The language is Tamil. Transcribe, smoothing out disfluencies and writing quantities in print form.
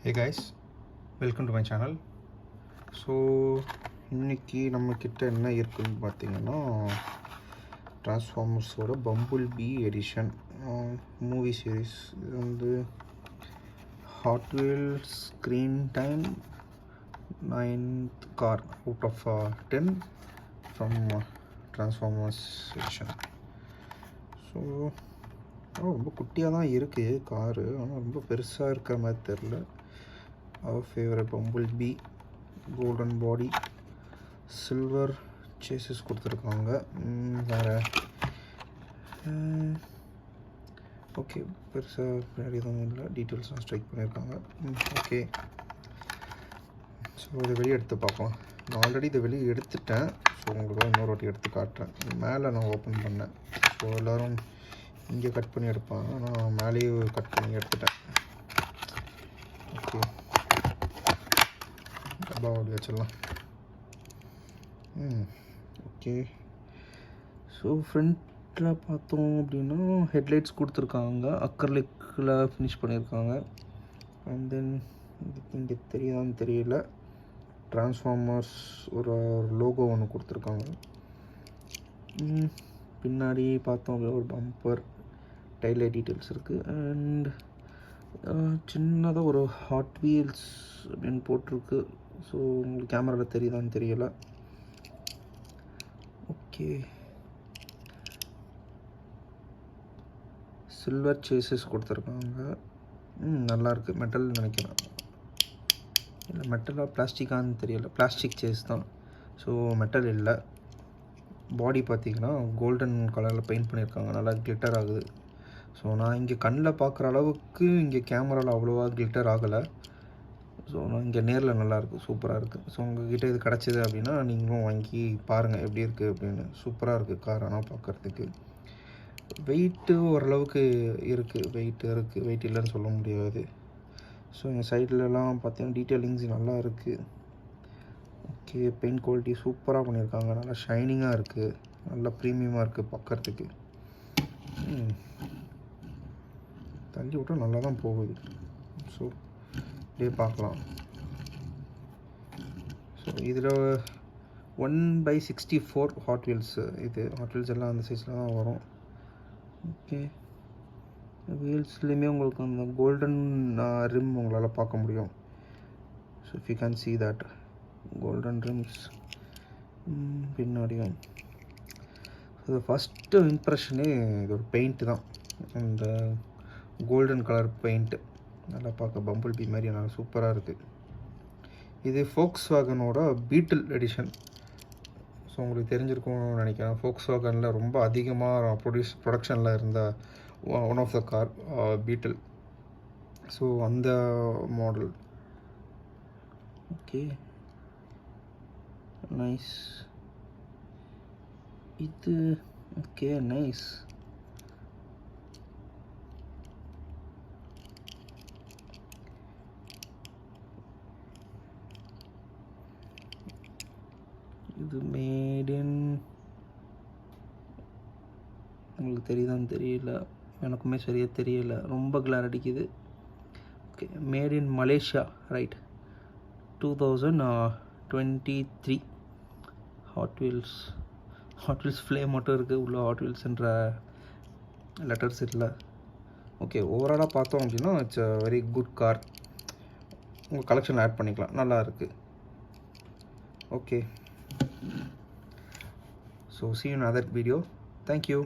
Hey guys, welcome to my channel. So இன்றைக்கி நம்மக்கிட்ட என்ன இருக்குதுன்னு பார்த்தீங்கன்னா டிரான்ஸ்ஃபார்மர்ஸோட Bumblebee edition movie series. இது வந்து Hot Wheels screen time 9th car out of 10 from Transformers edition. So ரொம்ப குட்டியாக தான் இருக்குது காரு, ஆனால் ரொம்ப பெருசாக இருக்கிற மாதிரி தெரில. அவர் ஃபேவரட் பம்பிள் பீ கோல்டன் பாடி சில்வர் சேசஸ் கொடுத்துருக்காங்க. வேறு ஓகே, பெருசாக பின்னாடி எதுவும் இல்லை, டீட்டெயில்ஸ்லாம் ஸ்ட்ரைக் பண்ணியிருக்காங்க. ஓகே, ஸோ இதை வெளியே எடுத்து பார்க்கலாம். நான் ஆல்ரெடி இதை வெளியே எடுத்துட்டேன். ஸோ உங்களுக்கு இன்னொரு வாட்டி எடுத்து காட்டுறேன். மேலே நான் ஓப்பன் பண்ணேன். ஸோ எல்லோரும் இங்கே கட் பண்ணி எடுப்பாங்க, நான் மேலேயே கட் பண்ணி எடுத்துட்டேன். ஓகே, டப்பா அப்படி வச்சிடலாம். ஓகே, ஸோ ஃப்ரண்ட்டில் பார்த்தோம் அப்படின்னா ஹெட்லைட்ஸ் கொடுத்துருக்காங்க, அக்ரலிக்கில் ஃபினிஷ் பண்ணியிருக்காங்க. அண்ட் தென் இங்கே தெரியாதான்னு தெரியல, டிரான்ஸ்ஃபார்மர்ஸ் ஒரு லோகோ ஒன்று கொடுத்துருக்காங்க. பின்னாடி பார்த்தோம் அப்படின்னா ஒரு பம்பர் டைலைட் டீட்டெயில்ஸ் இருக்குது. அண்ட் சின்னதாக ஒரு ஹாட் வீல்ஸ் அப்படின்னு போட்டிருக்கு. ஸோ உங்களுக்கு கேமராவில் தெரியுதான்னு தெரியல. ஓகே, சில்வர் சேசஸ் கொடுத்துருக்காங்க. நல்லாயிருக்கு. மெட்டல் நினைக்கிறேன், இல்லை மெட்டலாக பிளாஸ்டிக்கான்னு தெரியல. பிளாஸ்டிக் சேஸ் தான், ஸோ மெட்டல் இல்லை. பாடி பார்த்திங்கன்னா கோல்டன் கலரில் பெயிண்ட் பண்ணியிருக்காங்க, நல்லா கிளிட்டர் ஆகுது. ஸோ நான் இங்கே கண்ணில் பார்க்குற அளவுக்கு இங்கே கேமராவில் அவ்வளோவா கிளிட்டர் ஆகலை. ஸோ நான் இங்கே நேரில் நல்லாயிருக்கு, சூப்பராக இருக்குது. ஸோ உங்கள்கிட்ட இது கிடச்சிது அப்படின்னா நீங்களும் வாங்கி பாருங்கள் எப்படி இருக்குது அப்படின்னு. சூப்பராக இருக்குது கார். ஆனால் பார்க்குறதுக்கு வெயிட்டு ஓரளவுக்கு இருக்குது, வெயிட் இல்லைன்னு சொல்ல முடியாது. ஸோ எங்கள் சைட்லலாம் பார்த்தீங்கன்னா டீட்டெயிலிங்ஸ் நல்லா இருக்குது. ஓகே, பெயிண்ட் குவாலிட்டி சூப்பராக பண்ணியிருக்காங்க, நல்லா ஷைனிங்காக இருக்குது, நல்லா ப்ரீமியமாக இருக்குது பார்க்குறதுக்கு. தள்ளி விட்டால் நல்லா தான் போகுது. ஸோ இப்படியே பார்க்கலாம். ஸோ இதில் 1/64 ஹாட் வீல்ஸ். இது ஹாட் வீல்ஸ் எல்லாம் அந்த சைஸில் தான் வரும். ஓகே, வீல்ஸ்லேயுமே உங்களுக்கு அந்த கோல்டன் ரிம் உங்களால் பார்க்க முடியும். So if you can see that golden rims பின்னாடியும். ஸோ ஃபஸ்ட்டு இம்ப்ரெஷனே இது ஒரு பெயிண்ட்டு தான், அந்த கோல்டன் கலர் பெயிண்ட்டு நல்லா பார்க்க பம்பிள் பீ மாதிரி நல்லா சூப்பராக இருக்குது. இது ஃபோக்ஸ்வாகனோட பீட்டில் எடிஷன். ஸோ உங்களுக்கு தெரிஞ்சிருக்கும்னு நினைக்கிறேன். ஃபோக்ஸ்வாகனில் ரொம்ப அதிகமாக ப்ரொடக்ஷனில் இருந்த one of the car Beetle. So அந்த மாடல். Okay, nice. இது ஓகே, நைஸ். இது மேட் இன், உங்களுக்கு தெரியுதான்னு தெரியல, எனக்குமே சரியாக தெரியல, ரொம்ப கிளார் அடிக்குது. Okay, made in Malaysia, right. 2023 Hot Wheels flame மட்டும் இருக்குது, உள்ள ஹாட் வீல்ஸ்ன்ற லெட்டர்ஸ் இல்லை. ஓகே, ஓவராலாக பார்த்தோம் அப்படின்னா it's a very good car. உங்கள் கலெக்ஷன் ஆட் பண்ணிக்கலாம், நல்லா இருக்குது. Okay, so see you in another video. Thank you.